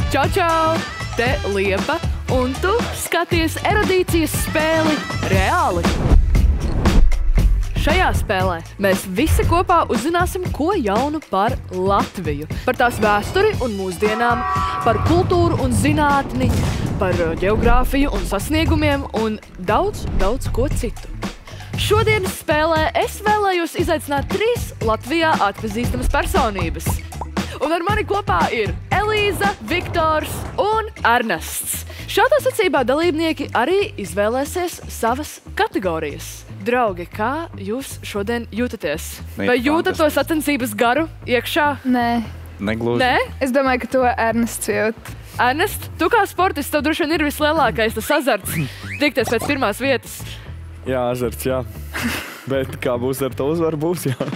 Čau, čau! Te Liepa, un tu skaties erudīcijas spēli Reāli. Šajā spēlē mēs visi kopā uzzināsim, ko jaunu par Latviju, par tās vēsturi un mūsdienām, par kultūru un zinātni, par ģeogrāfiju un sasniegumiem un daudz ko citu. Šodienas spēlē es vēlējos izaicināt 3 Latvijā atpazīstamas personības. Un ar mani kopā ir Elīza, Viktors un Ernests. Šādā sacībā dalībnieki arī izvēlēsies savas kategorijas. Draugi, kā jūs šodien jūtaties? Vai jūtat to sacensības garu iekšā? Nē. Negluži. Nē? Es domāju, ka to Ernests jūt. Ernest, tu kā sportists, tev droši vien ir vislielākais tas azarts tikties pēc pirmās vietas. Jā, azarts, jā. Bet kā būs ar to uzvaru, būs, jā.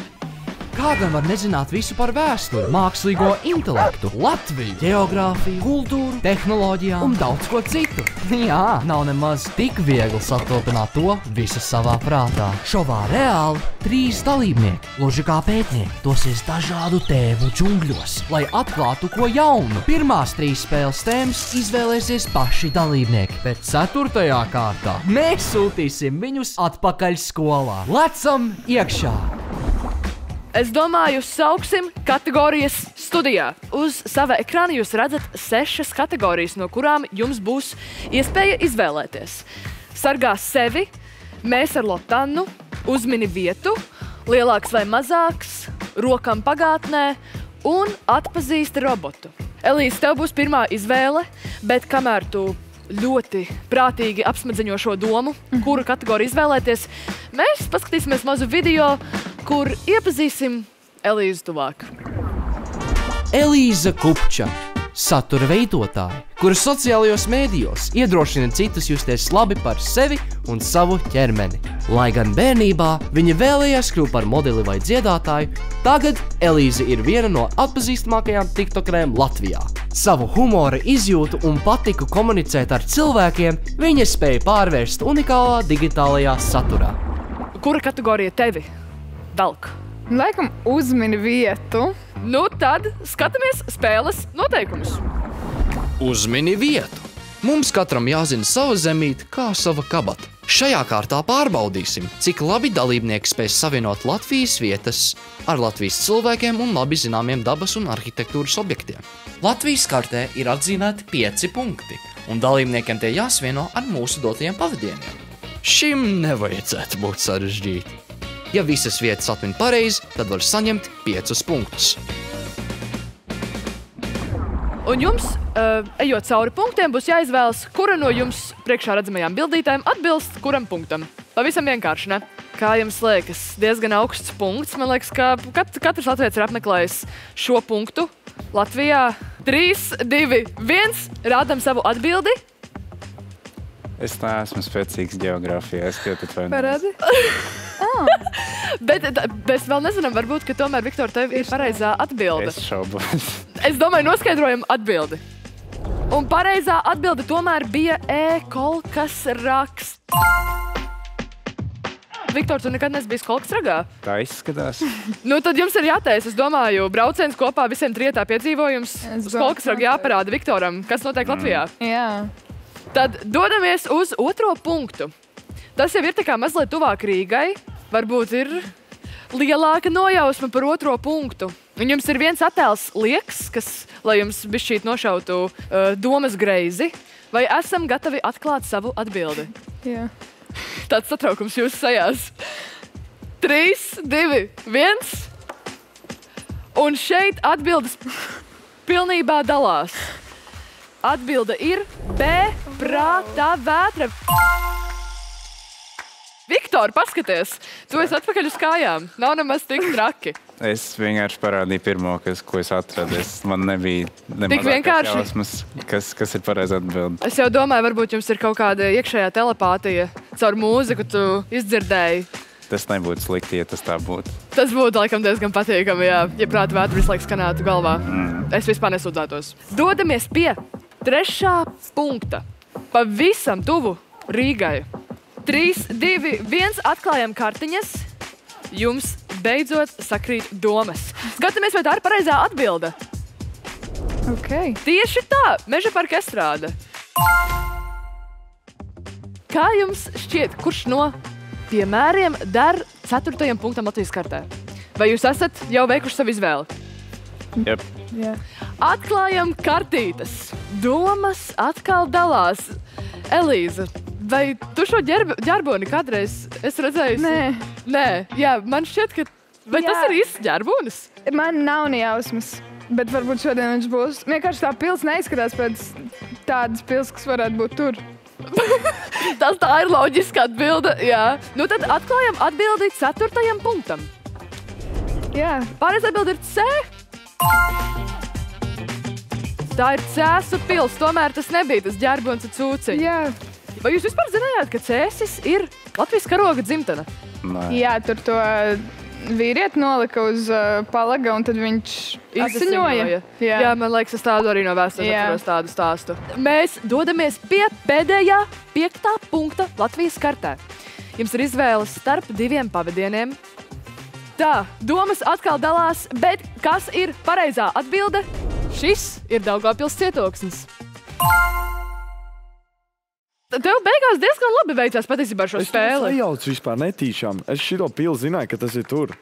Kādam var nezināt visu par vēsturi, mākslīgo intelektu, Latviju, ģeogrāfiju, kultūru, tehnoloģijām un daudz ko citu? Jā, nav nemaz tik viegli satopināt to visu savā prātā. Šovā Reāli 3 dalībnieki, gluži kā pētnieki, dosies dažādu tēmu džungļos, lai atklātu ko jaunu. Pirmās 3 spēles tēmas izvēlēsies paši dalībnieki, bet 4. kārtā mēs sūtīsim viņus atpakaļ skolā. Lecam iekšā! Es domāju, sauksim kategorijas studijā. Uz sava ekrāna jūs redzat 6 kategorijas, no kurām jums būs iespēja izvēlēties. Sargā sevi, mēs ar Lotannu, uzmini vietu, lielāks vai mazāks, rokam pagātnē un atpazīsti robotu. Elīze, tev būs pirmā izvēle, bet kamēr tu ļoti prātīgi apsmadziņo šo domu, kuru kategoriju izvēlēties, mēs paskatīsimies mazu video, kur iepazīsim Elīzu tuvāk. Elīza Kupča, satura veidotāja, kura sociālajos mēdījos iedrošina citus justies labi par sevi un savu ķermeni. Lai gan bērnībā viņa vēlējās kļūt par modeli vai dziedātāju, tagad Elīza ir viena no atpazīstamākajām tiktokerēm Latvijā. Savu humora izjūtu un patiku komunicēt ar cilvēkiem viņa spēja pārvērst unikālā digitālajā saturā. Kura kategorija tevi velk? Laikam uzmini vietu. Nu tad skatāmies spēles noteikumus. Uzmini vietu. Mums katram jāzina sava zemīte kā sava kabata. Šajā kārtā pārbaudīsim, cik labi dalībnieki spēs savienot Latvijas vietas ar Latvijas cilvēkiem un labi zināmiem dabas un arhitektūras objektiem. Latvijas kartē ir atzīmēti 5 punkti, un dalībniekiem tie jāsvieno ar mūsu dotajiem pavadieniem. Šim nevajadzētu būt sarežģīti. Ja visas vietas atmin pareizi, tad var saņemt 5 punktus. Un jums, ejot cauri punktiem, būs jāizvēlas, kura no jums priekšā redzamajām bildītēm atbilst kuram punktam. Pavisam vienkārši, ne? Kā jums liekas, diezgan augsts punkts. Man liekas, ka katrs latviečs ir apmeklējis šo punktu Latvijā. 3, 2, 1, rādam savu atbildi. Es neesmu spēcīgs ģeogrāfijā, es kļūt atvainojos. Parādi? Bet mēs vēl nezinām, varbūt, ka tomēr, Viktor, tev ir pareizā atbilde. Es šaubos. Es domāju, noskaidrojam atbildi. Un pareizā atbilde tomēr bija kolkas raksts. Viktor, tu nekad neesi bijis kolkas ragā? Tā izskatās. Nu, tad jums ir jātais, es domāju, brauciens kopā visiem trietā piedzīvojums. Uz kolkas ragu jāparāda Viktoram, kas notiek Latvijā. Jā. Tad dodamies uz 2. punktu. Tas jau ir tā kā mazliet tuvāk Rīgai. Varbūt ir lielāka nojausma par 2. punktu. Un jums ir viens attēls liekas, kas, lai jums bišķīt nošautu domas greizi. Vai esam gatavi atklāt savu atbildi? Jā. Tāds satraukums jūsu sajās. 3, 2, 1. Un šeit atbildes pilnībā dalās. Atbilde ir B. Prāta vētra. Viktor, paskaties, tu esi atpakaļ uz kājām. Nav nemaz tik traki. Es vienkārši parādīju pirmo, ko es atradu. Man nebija vienkārši? jausmas, kas ir pareizi atbildi. Es jau domāju, varbūt jums ir kaut kāda iekšējā telepātija. Caur mūziku tu izdzirdēji. Tas nebūtu slikti, ja tas tā būtu. Tas būtu laikam diezgan patīkami, jā, ja prāta vētra visu laiku skanētu galvā. Es vispār nesūdzētos. Dodamies pie 3. punkta. Pavisam tuvu Rīgai. 3, 2, 1, atklājam kartiņas. Jums beidzot sakrīt domas. Skatāmies, vai tā ir pareizā atbilde. Ok. Tieši tā, Meža parka estrāde. Kā jums šķiet, kurš no piemēriem der 4. punktam Latvijas kartē? Vai jūs esat jau veikuši savu izvēli? Jep. Jā. Atklājam kartītes. Domas atkal dalās. Elīza, vai tu šo ģerboni kādreiz esi redzējusi? Nē, jā, man šķiet, ka... Vai Jā. tas ir īsts ģerbonis? Man nav ne jausmas, bet varbūt šodien viņš būs. Vienkārši tā pils neizskatās pēc tādas pils, kas varētu būt tur. Tā ir loģiska atbilde, jā. Nu tad atklājam atbildi 4. punktam. Jā. Pareiz atbildi ir C. Tā ir Cēsu pils, tomēr tas nebija tas ģerbons ar cūciņu. Jā. Vai jūs vispār zinājāt, ka Cēsis ir Latvijas karoga dzimtene? Nē. Jā, tur to vīrieti nolika uz palaga, un tad viņš asiņoja. Jā, man liekas, es tādu arī no vēstures Jā. atceros tādu stāstu. Mēs dodamies pie pēdējā 5. punkta Latvijas kartē. Jums ir izvēles starp 2 pavadieniem. Tā, domas atkal dalās, bet kas ir pareizā atbilde? Šis ir Daugavpils cietoksnis. Tev beigās diezgan labi veicās patiesībā ar šo spēli. Es sajaucu vispār netīšām. Es šito pilu zināju, ka tas ir tur.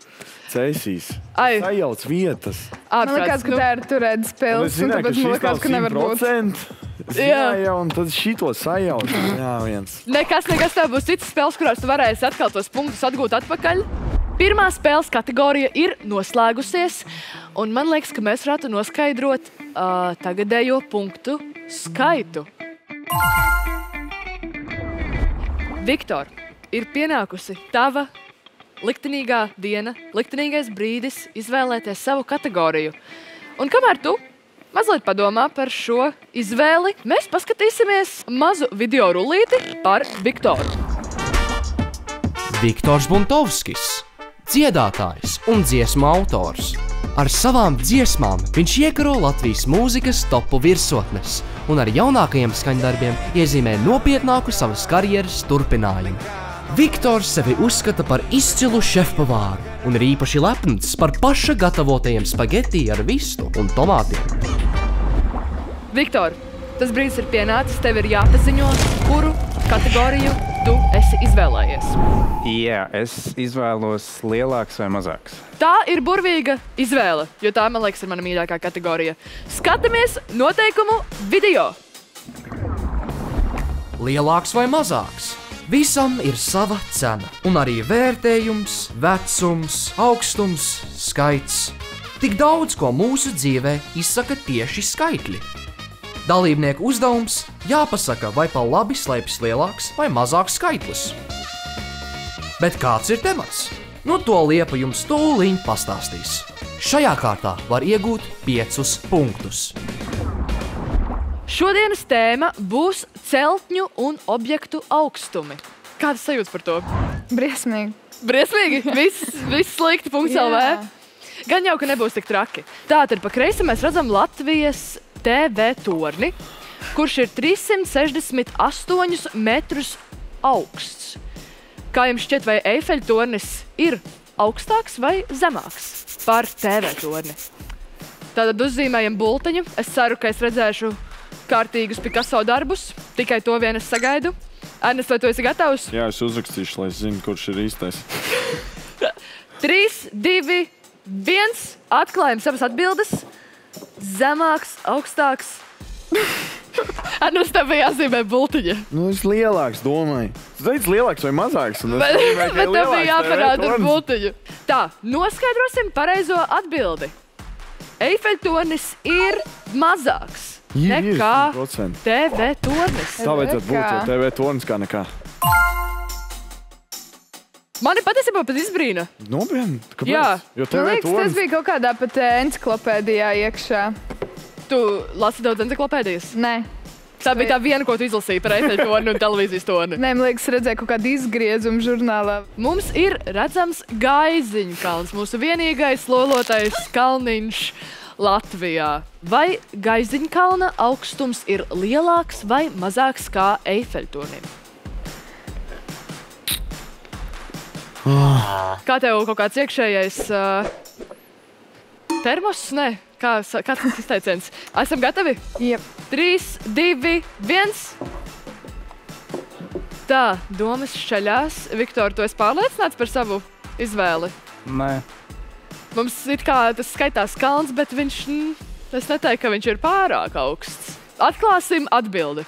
Cēsīs. Ai. Sajauc vietas. Man liekas, ka tā ir turētas Un pils, es un zināju, tāpēc man liekas, ka nevar būt. 100%. Zināju, un tad šito sajauc. Jā, viens. Nekas, tev būs citas spēles, kurās tu varēsi atkal tos punktus atgūt atpakaļ. Pirmā spēles kategorija ir noslēgusies, un man liekas, ka mēs varētu noskaidrot tagadējo punktu skaitu. Viktor, ir pienākusi tava liktenīgā diena, liktenīgais brīdis izvēlēties savu kategoriju. Un kamēr tu mazliet padomā par šo izvēli, mēs paskatīsimies mazu video rullīti par Viktoru. Viktors Buntovskis, dziedātājs un dziesmu autors. Ar savām dziesmām viņš iekaro Latvijas mūzikas topu virsotnes un ar jaunākajiem skaņdarbiem iezīmē nopietnāku savas karjeras turpinājumu. Viktors sevi uzskata par izcilu šefpavāru un ir īpaši lepns par paša gatavotajiem spageti ar vistu un tomātiem. Viktor, tas brīdis ir pienācis, tev ir jāpaziņo, kuru kategoriju tu esi izvēlējies. Jā, es izvēlos lielāks vai mazāks. Tā ir burvīga izvēle, jo tā, man liekas, ir mana mīļākā kategorija. Skatāmies noteikumu video. Lielāks vai mazāks? Visam ir sava cena, un arī vērtējums, vecums, augstums, skaits. Tik daudz, ko mūsu dzīvē izsaka tieši skaitļi. Dalībnieku uzdevums jāpasaka, vai pa labi slēpjas lielāks vai mazāks skaitlis. Bet kāds ir temats? Nu to Liepa jums tūliņ pastāstīs. Šajā kārtā var iegūt 5 punktus. Šodienas tēma būs celtņu un objektu augstumi. Kādas sajūtas par to? Briesmīgi. Briesmīgi? Viss slikti, punkts LV. Gan jau, ka nebūs tik traki. Tātad pa kreisi mēs redzam Latvijas TV torni, kurš ir 368 metrus augsts. Kā jums šķiet, vai Eifeļa tornis ir augstāks vai zemāks par TV torni? Tātad uzzīmējam bultiņu. Es ceru, ka es redzēšu kārtīgus Picasso darbus. Tikai to vien es sagaidu. Ernest, vai tu esi gatavs? Jā, es uzrakstīšu, lai es zinu, kurš ir īstais. 3, 2, 1. Atklājam savas atbildes. Zemāks, augstāks. Ernest, tev bija jāzīmē bultiņa. Nu, es lielāks domāju. Tu teici lielāks vai mazāks? Bet tev bija jāparāda ar bultiņu. Tā, noskaidrosim pareizo atbildi. Eifeļa tornis ir mazāks nekā 100%. TV tornis. Tā vajadzētu būt, jo TV tornis kā nekā. Mani patiesībā pat izbrīna. Nopietni? Kāpēc? Jā. Jo Man TV liekas, tas tornis... bija kaut kādā pat enciklopēdijā iekšā. Tu lasi daudz enciklopēdijas? Nē. Tā bija tā viena, ko tu izlasīji par Eifeļa torni un televīzijas torni. Nē, man liekas, redzēju kaut kādu izgriezumu žurnālā. Mums ir redzams Gaiziņu kalns, mūsu vienīgais lolotais kalniņš Latvijā. Vai Gaiziņu kalna augstums ir lielāks vai mazāks kā Eifeļa tornim? Kā tev kaut kāds iekšējais termos? Nē. kāds tas izteiciens? Esam gatavi? Jep. 3, 2, 1. Tā, domas šķeļās. Viktor, tu esi pārliecināts par savu izvēli? Nē, Mums it kā tas skaitās kalns, bet viņš, es neteiktu, ka viņš ir pārāk augsts. Atklāsim atbildi.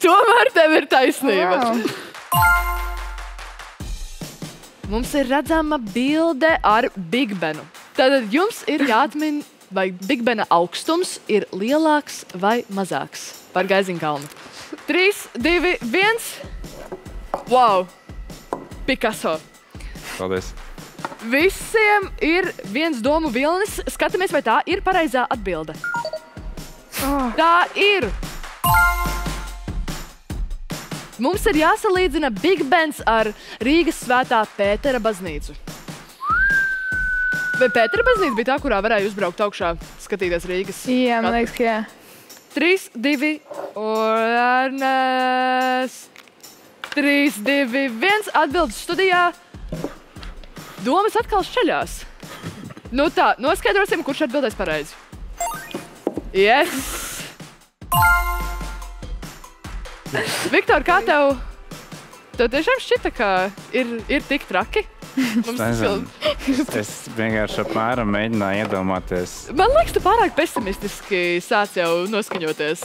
Tomēr tev ir taisnība. Wow. Mums ir redzama bilde ar Big Benu. Tātad jums ir jāatmin, vai Big Bena augstums ir lielāks vai mazāks par Gaiziņkalnu. 3, 2, 1. Wow! Picasso. paldies. Visiem ir viens domu vilnis. Skatāmies, vai tā ir pareizā atbilde. Tā ir. Mums ir jāsalīdzina Big Bens ar Rīgas Svētā Pētera baznīcu. Vai Pētera baznīca bija tā, kurā varēja uzbraukt augšā, skatīties Rīgas? Jā, man liekas, ka jā. 3, 2, un Ernest. 3, 2, 1. Atbildes studijā. Domas atkal šķeļās. Nu tā, noskaidrosim, kurš atbildēs pareizi. Yes! Viktor, kā tev? Tev tiešām šķita, ka ir tik traki? Es vienkārši apmēram mēģināju iedomāties. Man liekas, tu pārāk pesimistiski sāc jau noskaņoties.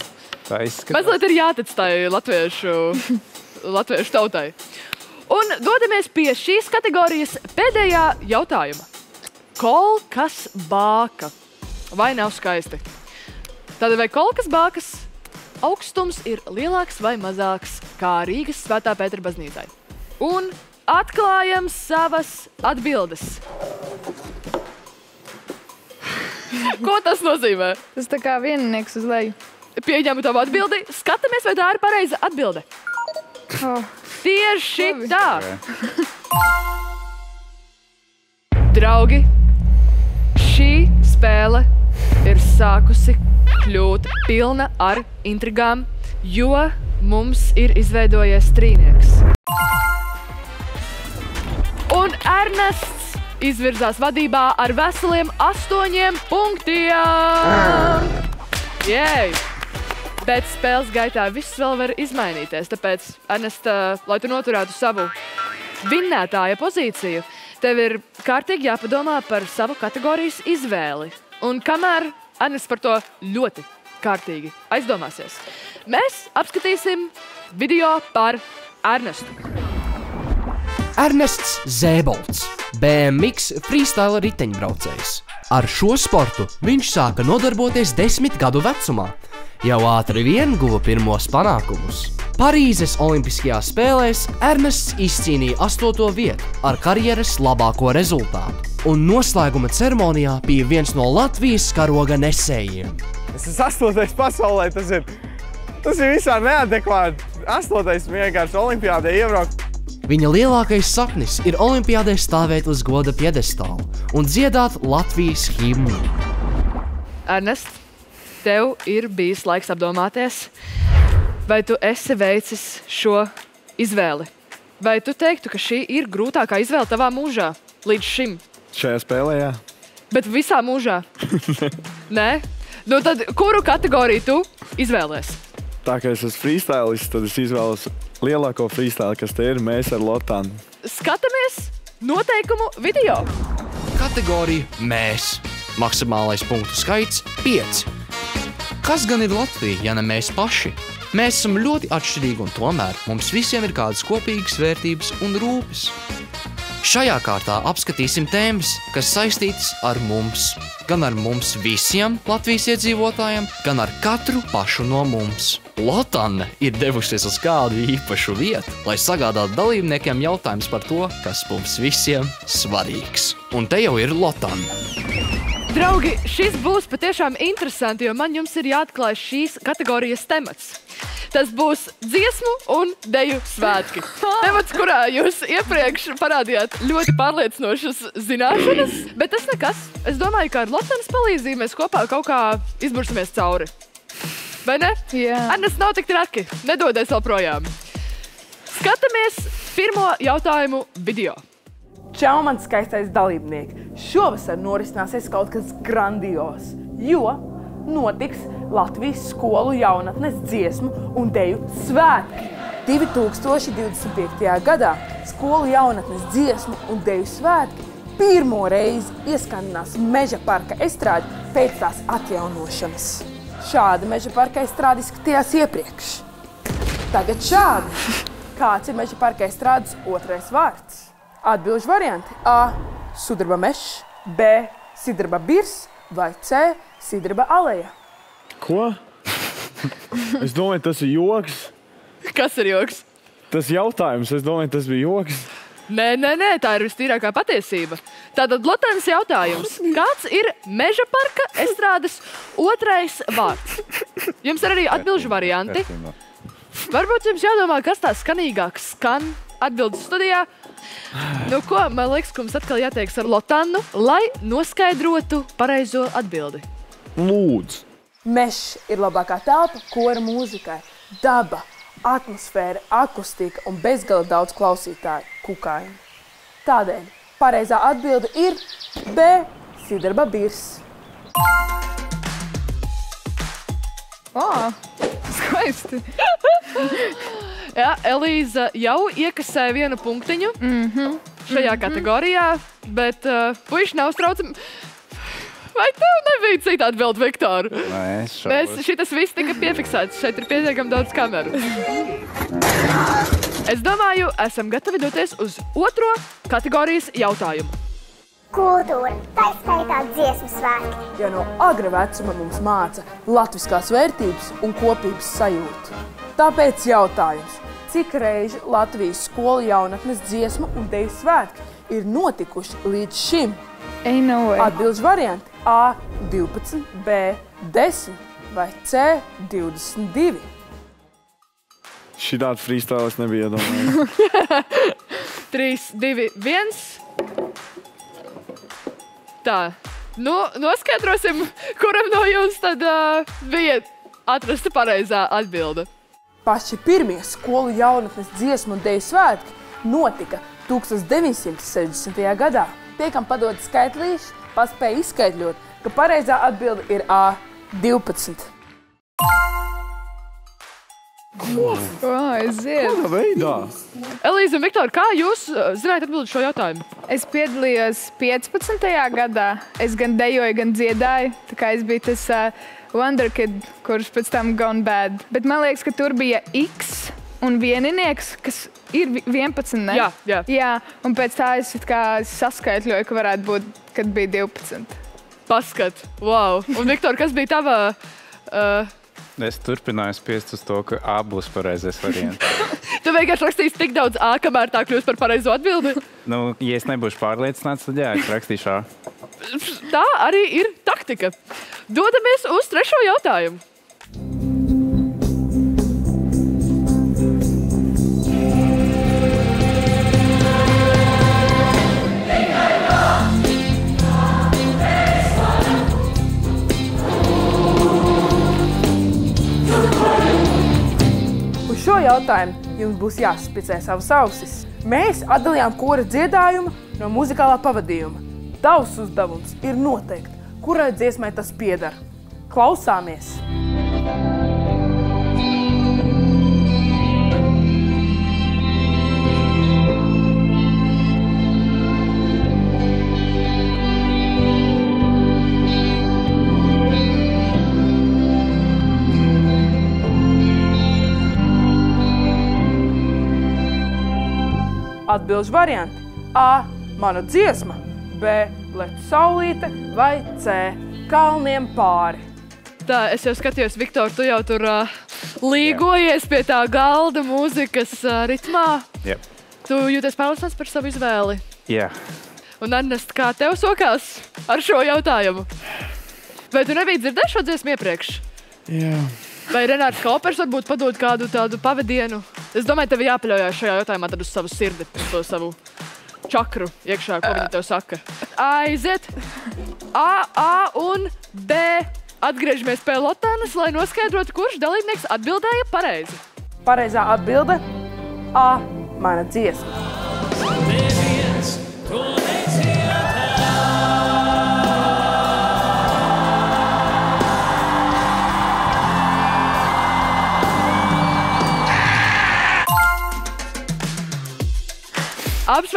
Tā izskatās. Mazliet ir jātic tai latviešu tautai. Un dodamies pie šīs kategorijas pēdējā jautājuma. Kolkas bāka. Vai nav skaisti? Tātad vai kolkas bākas augstums ir lielāks vai mazāks kā Rīgas Svētā Pētera baznīcai? Un atklājam savas atbildes. Ko tas nozīmē? Tas tā kā viennieks uz leju. Pieņemu tavu atbildi. Skatāmies, vai tā ir pareiza atbilde. Oh. Tieši Labi. tā. Draugi, šī spēle ir sākusi kļūt pilna ar intrigām, jo mums ir izveidojies trīnieks. Un Ernests izvirzās vadībā ar veseliem 8 punktiem. Jej! Bet spēles gaitā viss vēl var izmainīties, tāpēc, Ernest, lai tu noturētu savu vinnētāja pozīciju, tev ir kārtīgi jāpadomā par savu kategorijas izvēli. Un kamēr Ernest par to ļoti kārtīgi aizdomāsies, mēs apskatīsim video par Ernestu. Ernests Zēbolts, BMX freestyle riteņbraucējs. Ar šo sportu viņš sāka nodarboties 10 gadu vecumā. Jau ātri vien guva pirmos panākumus. Parīzes Olimpiskajās spēlēs Ernests izcīnīja 8. vietu ar karjeras labāko rezultātu. Un noslēguma ceremonijā bija viens no Latvijas karoga nesējiem. Es esmu 8. pasaulē, tas ir visā neadekvāti. 8. vienkārši olimpiādē iebraukt. Viņa lielākais sapnis ir olimpiādē stāvēt uz goda piedestāla un dziedāt Latvijas himnu. Ernest, tev ir bijis laiks apdomāties, vai tu esi veicis šo izvēli? Vai tu teiktu, ka šī ir grūtākā izvēle tavā mūžā līdz šim? Šajā spēlē, jā. Bet visā mūžā? Nē? Nu tad, kuru kategoriju tu izvēlies? Tā kā es esmu freestylists, tad es izvēlos lielāko freestyle, kas te ir, mēs ar Lotānu. Skatāmies noteikumu video. Kategorija mēs. Maksimālais punktu skaits 5. Kas gan ir Latvija, ja ne mēs paši? Mēs esam ļoti atšķirīgi un tomēr mums visiem ir kādas kopīgas vērtības un rūpes. Šajā kārtā apskatīsim tēmas, kas saistītas ar mums. Gan ar mums visiem Latvijas iedzīvotājiem, gan ar katru pašu no mums. Lotāne ir devusies uz kādu īpašu vietu, lai sagādātu dalībniekiem jautājums par to, kas mums visiem svarīgs. Un te jau ir Lotāne. Draugi, šis būs patiešām interesanti, jo man jums ir jāatklāj šīs kategorijas temats. Tas būs dziesmu un deju svētki. Temats, kurā jūs iepriekš parādījāt ļoti pārliecinošas zināšanas, bet tas nekas. Es domāju, ka ar Lotānas palīdzību mēs kopā kaut kā izbursimies cauri. Vai ne? Jā. Ernest, nav tik traki. Nedodies vēl projām. Skatāmies pirmo jautājumu video. Čau, man skaistais dalībnieki! Šovasar norisināsies kaut kas grandios, jo notiks Latvijas skolu jaunatnes dziesmu un deju svētki. 2025. gadā skolu jaunatnes dziesmu un deju svētki pirmo reizi ieskandinās Meža parka estrāde pēc tās atjaunošanas. Šāda Meža parka estrāde izskatījās iepriekš. Tagad šādi. Kāds ir Meža parka estrādes otrais vārds? Atbilžu varianti A. Sudraba mešs, B. Sidraba birs vai C. Sidraba aleja. Ko? Es domāju, tas ir joks. Kas ir joks? Tas jautājums, es domāju, tas bija joks. Nē, tā ir vistīrākā patiesība. Tātad Lotānas jautājums. Kāds ir Meža parka estrādes otrais vārds? Jums ir arī atbilžu varianti. Varbūt jums jādomā, kas tā skanīgāk skan atbildes studijā. Nu ko, man liekas, ka mums atkal jāteiks ar Lotānu, lai noskaidrotu pareizo atbildi. Lūdzu. Mešs ir labākā telpa kora mūzikai. Daba, atmosfēra, akustika un bezgala daudz klausītāju kukājumi. Tādēļ pareizā atbilde ir B. Sidraba birs. Skaisti. Jā, Elīza jau iekasēja vienu punktiņu šajā kategorijā, bet puiši nav straucami. Vai tev nebija cita atbilde, Viktor? Nē, es šaubos. Šitas viss tika piefiksēts. Šeit ir pietiekami daudz kameru. Es domāju, esam gatavi doties uz otro kategorijas jautājumu. Kultūra, tā skaitā dziesmu svētki. Ja no agra vecuma mums māca latviskās vērtības un kopības sajūtu. Tāpēc jautājums, cik reizi Latvijas skolu jaunatnes dziesmu un deju svētki ir notikuši līdz šim? Ain't no way. Atbilžu varianti A. 12, B. 10 vai C. 22. Šitādu freestyle es nebija iedomājis. 3, 2, 1. Tā, noskaidrosim, kuram no jums tad bija atrasta pareizā atbilde. Paši pirmie skolu jaunatnes dziesmu un deju svētki notika 1960. gadā. Tiekam padot skaitlīši, paspēja izskaidļot, ka pareizā atbilde ir A. 12. Aiziet. Kādā veidā? Elīza un Viktor, kā jūs zināt atbildi šo jautājumu? Es piedalījos 15. gadā. Es gan dejoju, gan dziedāju. Tā kā es biju tas Wonder Kid, kurš pēc tam gone bad. Bet man liekas, ka tur bija X un vieninieks, kas ir 11, ne? Jā. Jā, un pēc tā es saskaitļoju, ka varētu būt, kad bija 12. Paskat, wow. Un Viktor, kas bija tava... Es turpināju spiest uz to, ka A būs pareizais variants. Tu vienkārši rakstīsi tik daudz A, kamēr tā kļūst par pareizo atbildi? Nu, ja es nebūšu pārliecināts, tad jā, es rakstīšu A. Tā arī ir taktika. Dodamies uz trešo jautājumu. Uz šo jautājumu jums būs jāsaspicē savas ausis. Mēs atdalījām kora dziedājumu no muzikālā pavadījuma. Tavs uzdevums ir noteikt, kurai dziesmai tas pieder. Klausāmies! Atbilžu varianti A. Mana dziesma, B. Lec saulīte vai C. Kalniem pāri. Tā, es jau skatījos, Viktor, tu jau tur līgojies pie tā galda mūzikas ritmā. Yep. Tu jūties pārliecināts par savu izvēli. Jā. Un Ernest, kā tev sokās ar šo jautājumu? Vai tu nebija dzirdējis šo dziesmu iepriekš? Jā. Vai Renārs Kaupers varbūt padod kādu tādu pavadienu? Es domāju, tev jāpaļaujās šajā jautājumā tad uz savu sirdi, uz to savu čakru iekšā, ko viņi tev saka. Aiziet! A un B. Atgriežamies pie Lotānas, lai noskaidrotu, kurš dalībnieks atbildēja pareizi. Pareizā atbilde A. Mana dziesma. Neviens to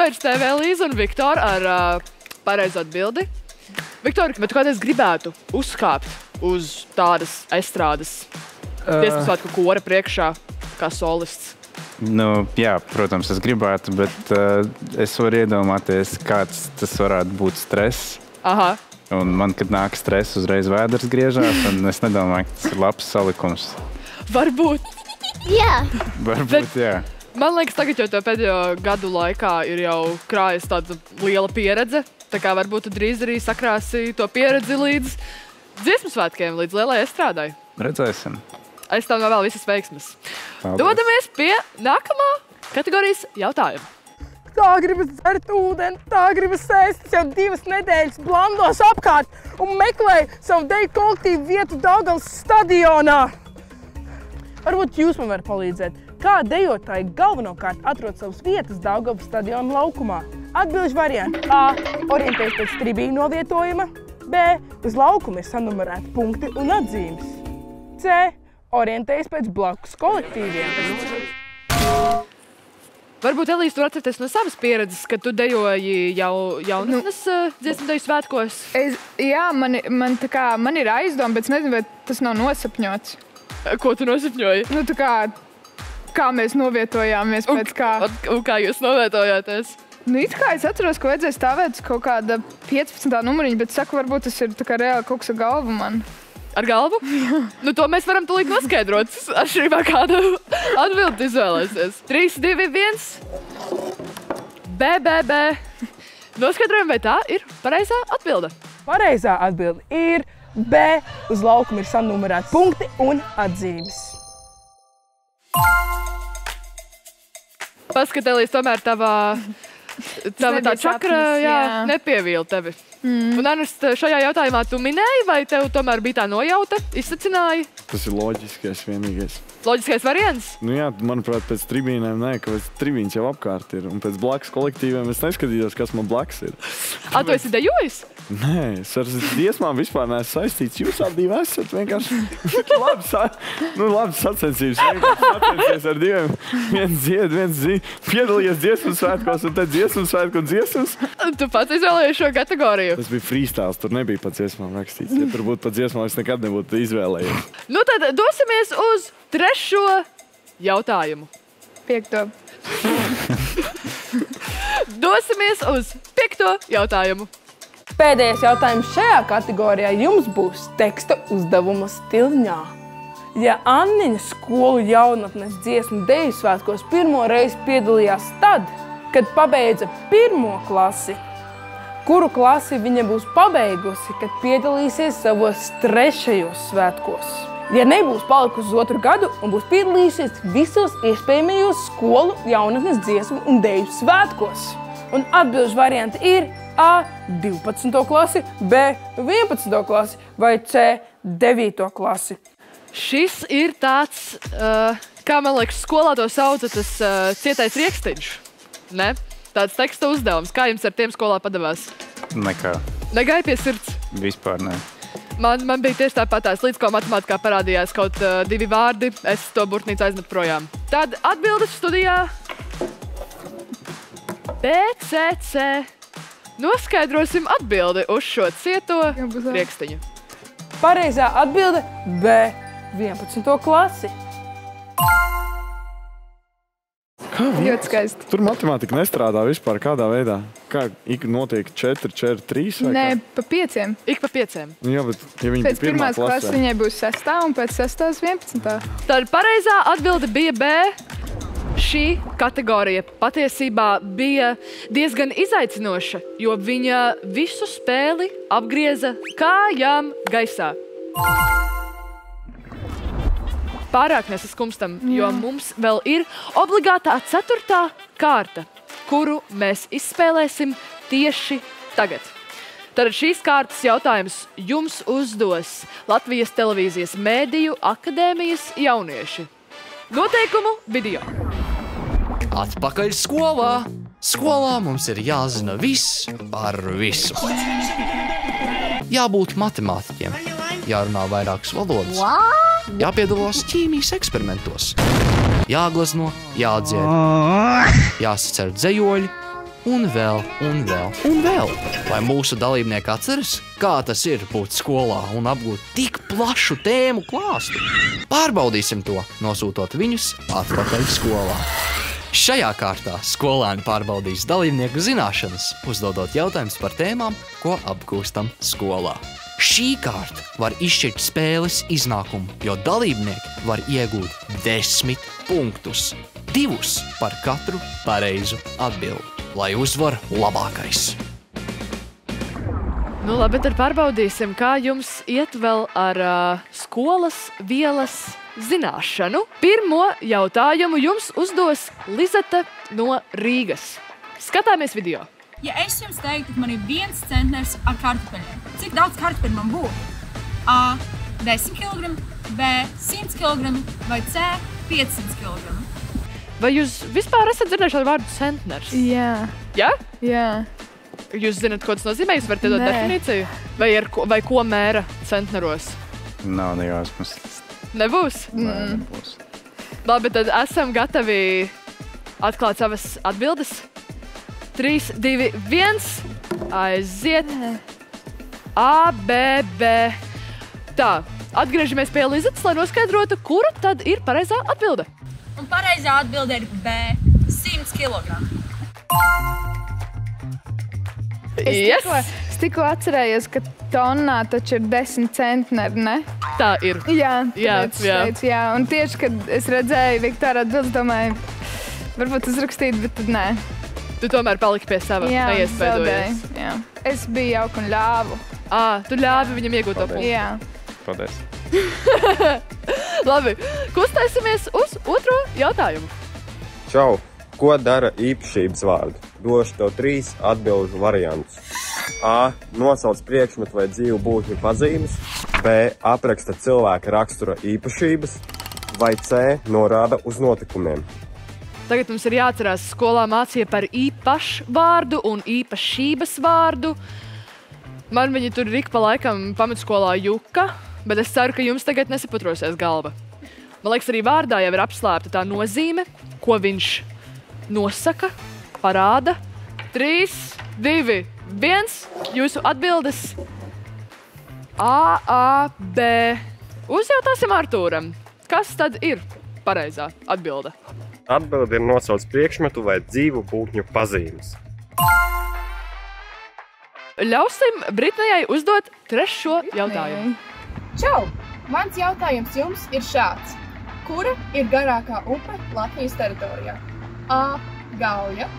Apsveic tevi, Elīza un Viktor, ar pareizu atbildi. Viktor, vai tu kādreiz gribētu uzkāpt uz tādas estrādes dziesmu svētku kora priekšā kā solists? Nu, jā, protams, es gribētu, bet es varu iedomāties, kāds tas varētu būt stress. Aha. Un man, kad nāk stress, uzreiz vēders griežās, un es nedomāju, ka tas ir labs salikums. Varbūt. Jā. Varbūt, jā. Man liekas, tagad jau to pēdējo gadu laikā ir jau krājas tāda liela pieredze. Tā kā varbūt tu drīz arī sakrāsi to pieredzi līdz dziesmu svētkiem, līdz lielai estrādai. Redzēsim. Es tev novēlu visas veiksmes. Paldies. Dodamies pie nākamā kategorijas jautājuma. Tā gribas dzert ūdeni, tā gribas sēst jau 2 nedēļas blandos apkārt un meklēju savu deju kolektīvu vietu Daugavas stadionā. Varbūt jūs man varat palīdzēt. Kā dejotāji galvenokārt atrod savas vietas Daugavas stadiona laukumā? Atbilžu varianti. A. Orientējas pēc tribīnu novietojuma. B. Uz laukuma ir sanumerēti punkti un atzīmes. C. Orientējas pēc blakus kolektīviem. Varbūt, Elīze, tu atceries no savas pieredzes, kad tu dejoji jaunatnes dziesmu deju svētkos? Jā, man ir aizdoma, bet es nezinu, vai tas nav nosapņots. Ko tu nosapņoji? Nu, kā mēs novietojāmies pēc kā. Un kā jūs novietojāties? Nu, it kā es atceros, ka vajadzēja stāvēt uz kaut kāda 15. numuriņa, bet saku, varbūt tas ir tā kā reāli kaut kas ar galvu man. Ar galvu? Nu, to mēs varam tūlīt noskaidrot. Atšķirībā kādu atbildi izvēlēsies. 3, 2, 1. B. Noskaidrojam, vai tā ir pareizā atbilde. Pareizā atbilde ir B. Uz laukuma ir sanumerēti punkti un atzīmes. Paskat, Elīze, tomēr tava tā čakra nepievīla tevi. Un, Ernest, šajā jautājumā tu minēji, vai tev tomēr bija tā nojauta, izsacināji? Tas ir loģiskais vienīgais. Loģiskais variants? Nu jā, manuprāt, pēc tribīnēm nē, ka tribīns jau apkārt ir. Un pēc blakus kolektīviem es neskatījos, kas man blakus ir. Tu esi dejojis? Nē, es ar dziesmām vispār neesmu saistīts. Jūs abi esat vienkārši labi sacensības. Sacensies ar diviem. Viens dzied, viens piedalījies dziesmu svētkos un tad dziesmu svētku un dziesmas. Tu pats izvēlējies šo kategoriju? Tas bija freestyles, tur nebija pa dziesmām rakstīts. Ja tur būtu pa dziesmām, es nekad nebūtu izvēlējies. Nu tad dosimies uz 3. jautājumu. 5. Dosimies uz 5. jautājumu. Pēdējais jautājums šajā kategorijā jums būs teksta uzdevuma stilņā. Ja Anniņa skolu jaunatnes dziesmu deju svētkos pirmo reizi piedalījās tad, kad pabeidza 1. klasi, kuru klasi viņa būs pabeigusi, kad piedalīsies savos 3. svētkos? Ja nebūs palikusi uz 2. gadu un būs piedalījusies visos iespējamajos skolu jaunatnes dziesmu un deju svētkos. Un atbilžu varianti ir A. 12. klasi, B. 11. klasi vai C. 9. klasi. Šis ir tāds, kā man liekas, skolā to sauca tas cietais riekstiņš. Ne? Tāds teksta uzdevums. Kā jums ar tiem skolā padavās? Nekā. Negāja pie sirds? Vispār ne. Man bija tieši tāpatās, līdz ko matemātikā parādījās kaut 2 vārdi, es to burtnīcu aizmetu projām. Tad atbildes studijā BCC. Noskaidrosim atbildi uz šo cieto riekstiņu. Pareizā atbilde B. 11. klasi. Ļoti skaisti. Tur matemātika nestrādā vispār kādā veidā. Kā notiek 4, 4, 3 vai Nē, kā? pa 5. Ik pa 5. Jā, bet ja viņi Pēc 1. klases viņai būs 6. un pēc 6. 11. Tad pareizā atbilde bija B. Šī kategorija patiesībā bija diezgan izaicinoša, jo viņa visu spēli apgrieza kājām gaisā. Pārāk nesaskumstam, jo mums vēl ir obligātā 4. kārta, kuru mēs izspēlēsim tieši tagad. Tad šīs kārtas jautājums jums uzdos Latvijas televīzijas mēdīju akadēmijas jaunieši. Noteikumu video. Atpakaļ skolā! Skolā mums ir jāzina viss par visu. Jābūt matemātiķiem, jārunā vairākas valodas, jāpiedalās ķīmijas eksperimentos, jāglezno, jādzied, jāsacer dzejoļi, un vēl, un vēl, un vēl. Vai mūsu dalībnieki atceras, kā tas ir būt skolā un apgūt tik plašu tēmu klāstu? Pārbaudīsim to, nosūtot viņus atpakaļ skolā. Šajā kārtā skolēni pārbaudīs dalībnieku zināšanas, uzdodot jautājumus par tēmām, ko apgūstam skolā. Šī kārta var izšķirt spēles iznākumu, jo dalībnieki var iegūt 10 punktus, 2 par katru pareizu atbildi, lai uzvar labākais. Nu labi, tad pārbaudīsim, kā jums iet vēl ar skolas vielas zināšanu. Pirmo jautājumu jums uzdos Lizete no Rīgas. Skatāmies video. Ja es jums teiktu, ka man ir 1 centners ar kartupeļiem, cik daudz kartupeļu man būtu? A. 10 kg, B. 100 kg vai C. 500 kg? Vai jūs vispār esat dzirdējuši ar vārdu centners? Jā. Jā? Jā. Jūs zināt, ko tas nozīmē? Jūs varat iedot definīciju? Vai ko mēra centneros? Nav nejausmas. Nebūs? Nē, nebūs. Labi, tad esam gatavi atklāt savas atbildes. 3, 2, 1. Aiziet. A, B, B. Tā, atgriežamies pie Lizetes, lai noskaidrotu, kura tad ir pareizā atbilde. Un pareizā atbilde ir B. 100 kg. Es tikko atcerējos, ka tonnā taču ir 10 centneri, ne? Tā ir. Jā, Jā. Teicu, jā. Un tieši, kad es redzēju Viktora atbildes, domāju, varbūt uzrakstīt, bet tad nē. Tu tomēr paliki pie sava, neiespēdojies. Jā. Es biju jauka un ļāvu. Tu ļāvi viņam iegūt to punktu. Jā. Paldies. Labi, kustēsimies uz otro jautājumu. Čau! Ko dara īpašības vārdi? Došu tev 3 atbilžu variantus. A. Nosauc priekšmetu vai dzīvu būtņu pazīmes. B. Apraksta cilvēka rakstura īpašības. Vai C. Norāda uz notikumiem. Tagad mums ir jāatcerās, skolā mācīja par īpašu vārdu un īpašības vārdu. Man viņi tur ik pa laikam pamatskolā juka, bet es ceru, ka jums tagad nesaputrosies galva. Man liekas, arī vārdā jau ir apslēpta tā nozīme, ko viņš nosaka, parāda. 3, 2, 1. Jūsu atbildes A, B. Uzjautāsim Artūram. Kas tad ir pareizā atbilde? Atbilde ir nosauc priekšmetu vai dzīvu būtņu pazīmes. Ļausim Britnijai uzdot trešo jautājumu. Čau! Mans jautājums jums ir šāds. Kura ir garākā upe Latvijas teritorijā? A. Gauja,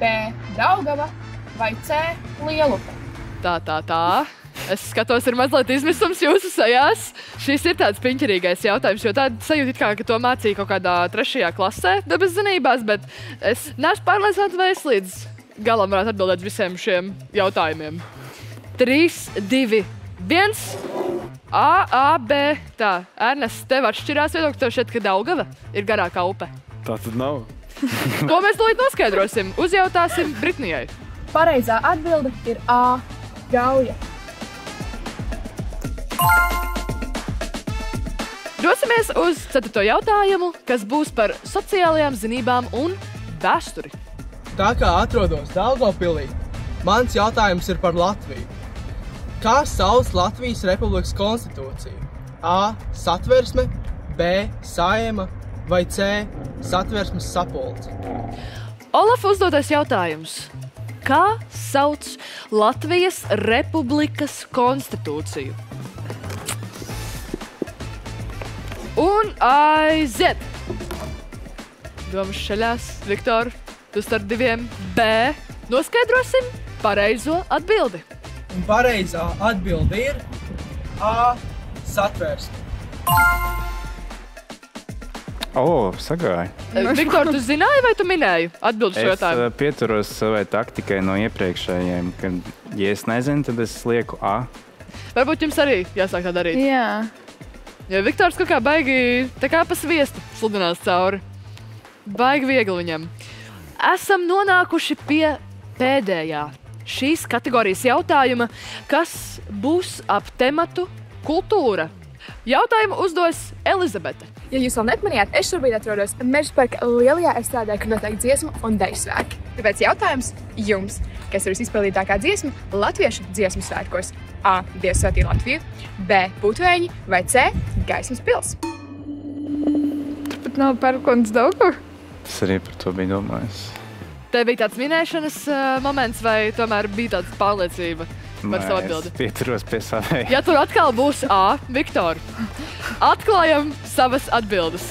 B. Daugava vai C. Lielupe? Tā. Es skatos, ir mazliet izmisums jūsu sejās. Šis ir tāds piņķerīgais jautājums, jo tāda sajūta, ka to mācīja kaut kādā 3. klasē dabas zinībās, bet es neesmu pārliecināta, vai es līdz galam varētu atbildēt visiem šiem jautājumiem. 3, 2, 1. A, B. Tā, Ernest, tev atšķirās viedokļi, tev šķiet, ka Daugava ir garākā upe. Tā tad nav. To mēs tūlīt noskaidrosim. Uzjautāsim Britnijai. Pareizā atbilde ir A. Gauja. Dosimies uz 4. jautājumu, kas būs par sociālajām zinībām un vēsturi. Tā kā atrodos Daugavpilī, mans jautājums ir par Latviju. Kā sauc Latvijas Republikas konstitūciju? A. Satversme, B. Saeima vai C. Satversmes sapulce? Olaf uzdotais jautājums. Kā sauc Latvijas Republikas konstitūciju? Un aiziet! Domas šaļās, Viktor, tu starp 2 B. Noskaidrosim pareizo atbildi. Un pareizā atbilde ir A. Satversme. Sagāja. Viktor, tu zināji vai tu minēji atbildi šo jautājumu? Es pieturos savai taktikai no iepriekšējiem, ka, ja es nezinu, tad es lieku A. Varbūt jums arī jāsāk tā darīt. Jā. Jo Viktors kaut kā baigi tā kā pa sviestu sludinās cauri. Baigi viegli viņam. Esam nonākuši pie pēdējā šīs kategorijas jautājuma, kas būs ap tematu kultūra. Jautājumu uzdos Elizabete. Ja jūs vēl nepamanījāt, es šobrīd atrodos Mežaparka lielajā estrādē, kur notiek dziesmu un deju svētki. Tāpēc jautājums jums, kas ir izpildītākā dziesma latviešu dziesmu svētkos? A. Dievs svētī Latviju, B. Putvēņi vai C. Gaismas pils? Pat nav pērkons Daugava? Es arī par to biju domājis. Tev bija tāds minēšanas moments vai tomēr bija tāds pārliecība par savu atbildi? Es pieturos pie savēja. Ja tur atkal būs A. Viktor, atklājam savas atbildes.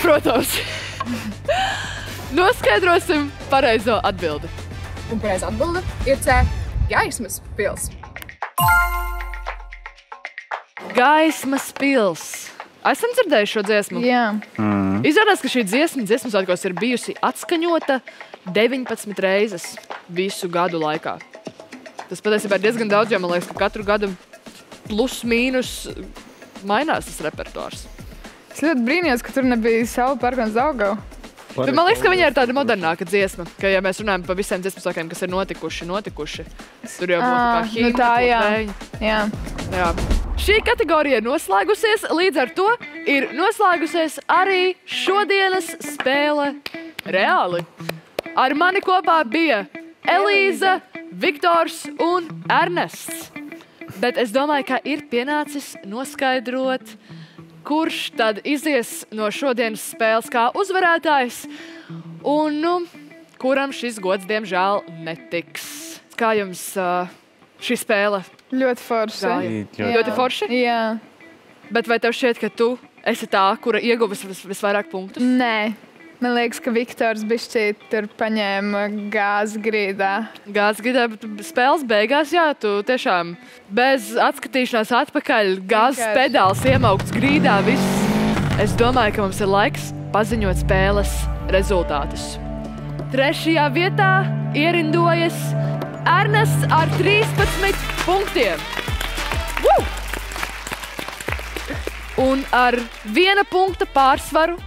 Protams. Noskaidrosim pareizo atbildi. Un pareiza atbilde ir C. Gaismas pils. Gaismas pils. Esam dzirdējuši šo dziesmu? Jā. Izrādās, ka šī dziesmu svētkos ir bijusi atskaņota 19 reizes visu gadu laikā. Tas patiesībā ir diezgan daudz, jo man liekas, ka katru gadu plus mīnus mainās tas repertuārs. Es ļoti brīnījos, ka tur nebija savu pērkons Daugava. Bet man liekas, ka viņa ir tāda modernāka dziesma, ka ja mēs runājam par visiem dziesmu svētkiem, kas ir notikuši, tur jau būtu kā himna, jā. Jā. Šī kategorija ir noslēgusies, līdz ar to ir noslēgusies arī šodienas spēle reāli. Ar mani kopā bija Elīza, Viktors un Ernests. Bet es domāju, ka ir pienācis noskaidrot, kurš tad izies no šodienas spēles kā uzvarētājs un kuram šis gods, diemžēl, netiks. Kā jums šī spēle? Ļoti forši. Ļoti forši? Jā. Bet vai tev šķiet, ka tu esi tā, kura ieguvis visvairāk punktus? Nē. Man liekas, ka Viktors bišķīt tur paņēma gāzi grīdā. Gāzi grīdā, bet spēles beigās, jā, tu tiešām bez atskatīšanās atpakaļ gāzes pedāls iemaukts grīdā, viss. Es domāju, ka mums ir laiks paziņot spēles rezultātus. 3. vietā ierindojas Ernests ar 13 punktiem. Un ar 1 punkta pārsvaru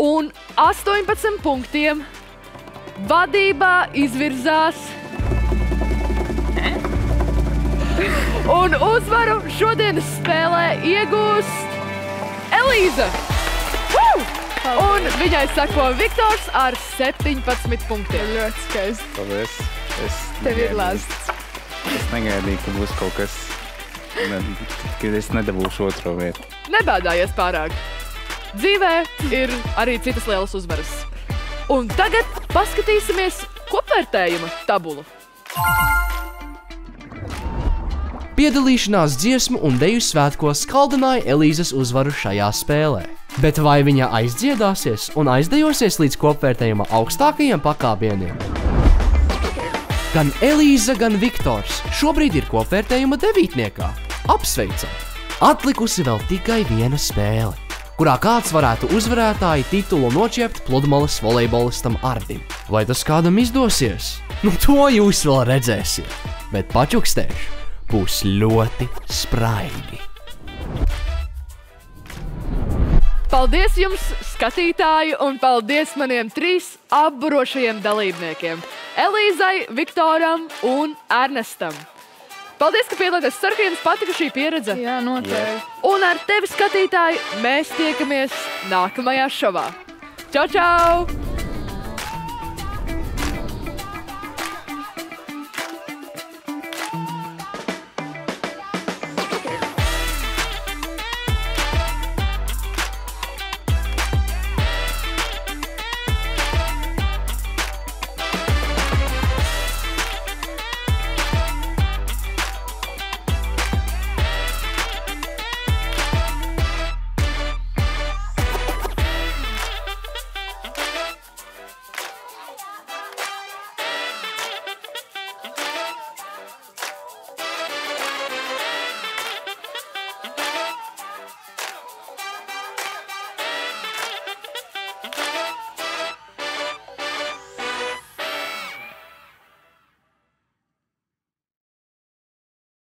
un 18 punktiem vadībā izvirzās un uzvaru šodienas spēlē iegūst Elīza. Un viņai sako Viktors ar 17 punktiem. Ļoti skaisti. Paldies. Tev ir lāsts. Es negaidīju, ka būs kaut kas, kad es nedabūšu otro vietu. Nebēdājies pārāk. Dzīvē ir arī citas lielas uzvaras. Un tagad paskatīsimies kopvērtējuma tabulu. Piedalīšanās dziesmu un deju svētkos kaldināja Elīzas uzvaru šajā spēlē. Bet vai viņa aizdziedāsies un aizdejosies līdz kopvērtējuma augstākajiem pakāpieniem? Gan Elīza, gan Viktors šobrīd ir kopvērtējuma 9. Apsveicam! Atlikusi vēl tikai viena spēle, kurā kāds varētu uzvarētāju titulu noķiept pludmales volejbolistam Ardim. Vai tas kādam izdosies? Nu to jūs vēl redzēsiet, bet pačukstēšu būs ļoti spraigi. Paldies jums, skatītāji, un paldies maniem 3 apburošajiem dalībniekiem – Elīzai, Viktoram un Ernestam. Paldies, ka piedalāties. Ceru, ka jums patika šī pieredze. Jā, noteikti. Un ar tevi, skatītāji, mēs tiekamies nākamajā šovā. Čau, čau!